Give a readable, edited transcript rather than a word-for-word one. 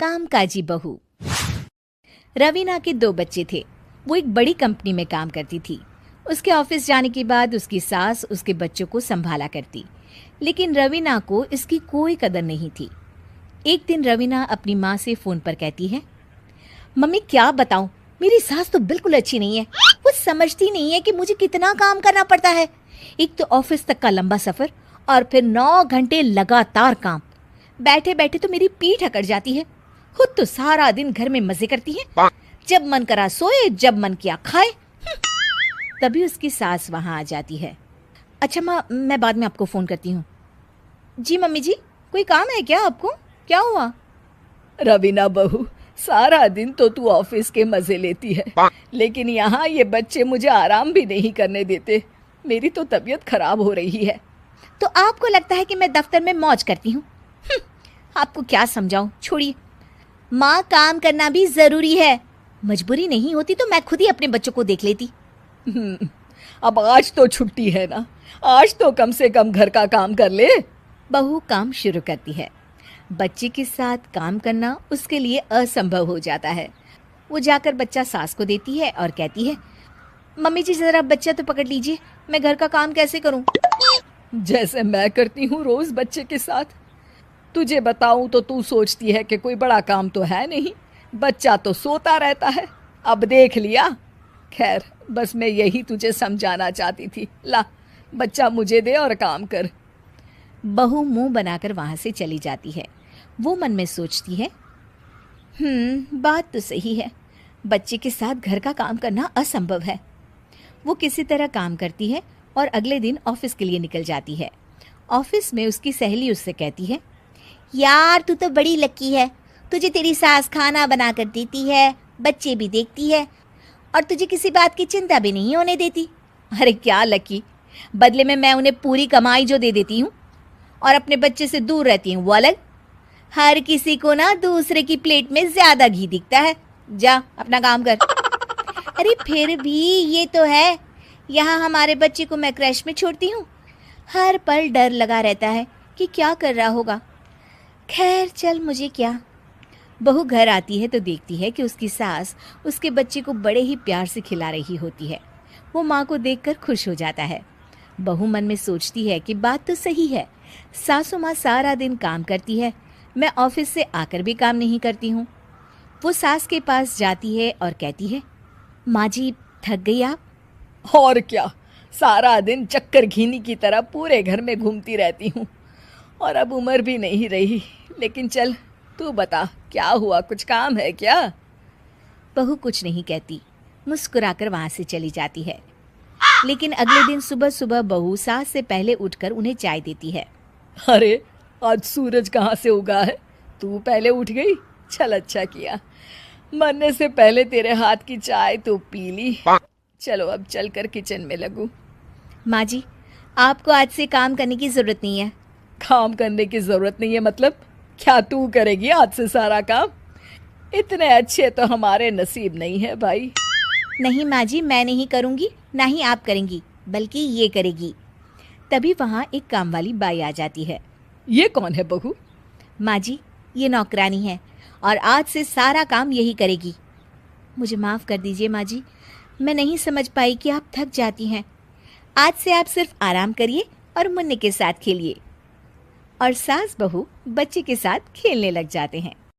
कामकाजी बहू। रवीना के 2 बच्चे थे। वो एक बड़ी कंपनी में काम करती थी। उसके ऑफिस जाने के बाद उसकी सास उसके बच्चों को संभाला करती, लेकिन रवीना को इसकी कोई कदर नहीं थी। एक दिन रवीना अपनी माँ से फोन पर कहती है, मम्मी क्या बताऊं, मेरी सास तो बिल्कुल अच्छी नहीं है। वो समझती नहीं है कि मुझे कितना काम करना पड़ता है। एक तो ऑफिस तक का लंबा सफर और फिर 9 घंटे लगातार काम। बैठे बैठे तो मेरी पीठ अकड़ जाती है। खुद तो सारा दिन घर में मजे करती है, जब मन करा सोए, जब मन किया खाए। तभी उसकी सास वहां आ जाती है। अच्छा माँ, मैं बाद में आपको फोन करती हूँ। जी मम्मी जी, कोई काम है क्या आपको? क्या हुआ? रवीना बहू, सारा दिन तो तू ऑफिस के मजे लेती है, लेकिन यहाँ ये बच्चे मुझे आराम भी नहीं करने देते। मेरी तो तबीयत खराब हो रही है। तो आपको लगता है कि मैं दफ्तर में मौज करती हूँ? आपको क्या समझाऊं, छोड़िए। माँ, काम करना भी जरूरी है। मजबूरी नहीं होती तो मैं खुद ही अपने बच्चों को देख लेती। अब आज तो छुट्टी है ना, आज तो कम से कम घर का काम कर ले। बहू काम शुरू करती है। बच्चे के साथ काम करना उसके लिए असंभव हो जाता है। वो जाकर बच्चा सास को देती है और कहती है, मम्मी जी जरा बच्चा तो पकड़ लीजिए, मैं घर का काम कैसे करूं? जैसे मैं करती हूँ रोज बच्चे के साथ। तुझे बताऊं तो तू सोचती है कि कोई बड़ा काम तो है नहीं, बच्चा तो सोता रहता है। अब देख लिया। खैर, बस मैं यही तुझे समझाना चाहती थी। ला, बच्चा मुझे दे और काम कर। बहू मुंह बनाकर वहां से चली जाती है। वो मन में सोचती है, बात तो सही है, बच्चे के साथ घर का काम करना असंभव है। वो किसी तरह काम करती है और अगले दिन ऑफिस के लिए निकल जाती है। ऑफिस में उसकी सहेली उससे कहती है, यार तू तो बड़ी लकी है, तुझे तेरी सास खाना बना कर देती है, बच्चे भी देखती है और तुझे किसी बात की चिंता भी नहीं होने देती। अरे क्या लकी, बदले में मैं उन्हें पूरी कमाई जो दे देती हूँ और अपने बच्चे से दूर रहती हूँ वो अलग। हर किसी को ना दूसरे की प्लेट में ज्यादा घी दिखता है। जा अपना काम कर। अरे फिर भी ये तो है, यहाँ हमारे बच्चे को मैं क्रैश में छोड़ती हूँ, हर पल डर लगा रहता है कि क्या कर रहा होगा। खैर चल, मुझे क्या। बहू घर आती है तो देखती है कि उसकी सास उसके बच्चे को बड़े ही प्यार से खिला रही होती है। वो माँ को देखकर खुश हो जाता है। बहू मन में सोचती है कि बात तो सही है, सासू माँ सारा दिन काम करती है, मैं ऑफिस से आकर भी काम नहीं करती हूँ। वो सास के पास जाती है और कहती है, माँ जी थक गई आप? और क्या, सारा दिन चक्कर घीनी की तरह पूरे घर में घूमती रहती हूँ और अब उम्र भी नहीं रही। लेकिन चल तू बता, क्या हुआ, कुछ काम है क्या? बहू कुछ नहीं कहती, मुस्कुराकर वहां से चली जाती है। लेकिन अगले दिन सुबह सुबह बहू सास से पहले उठकर उन्हें चाय देती है। अरे आज सूरज कहाँ से उगा है, तू पहले उठ गई। चल अच्छा किया, मरने से पहले तेरे हाथ की चाय तो पी ली। चलो अब चलकर किचन में लगूं। माँ जी, आपको आज से काम करने की जरूरत नहीं है। काम करने की जरूरत नहीं है मतलब? क्या तू करेगी आज से सारा काम? इतने अच्छे तो हमारे नसीब नहीं है भाई। नहीं माँ जी, मैं नहीं करूँगी, ना ही आप करेंगी, बल्कि ये करेगी। तभी वहाँ एक काम वाली बाई आ जाती है। ये कौन है बहू? माँ जी, ये नौकरानी है और आज से सारा काम यही करेगी। मुझे माफ़ कर दीजिए माँ जी, मैं नहीं समझ पाई कि आप थक जाती हैं। आज से आप सिर्फ आराम करिए और मुन्ने के साथ खेलिए। और सास बहू बच्चे के साथ खेलने लग जाते हैं।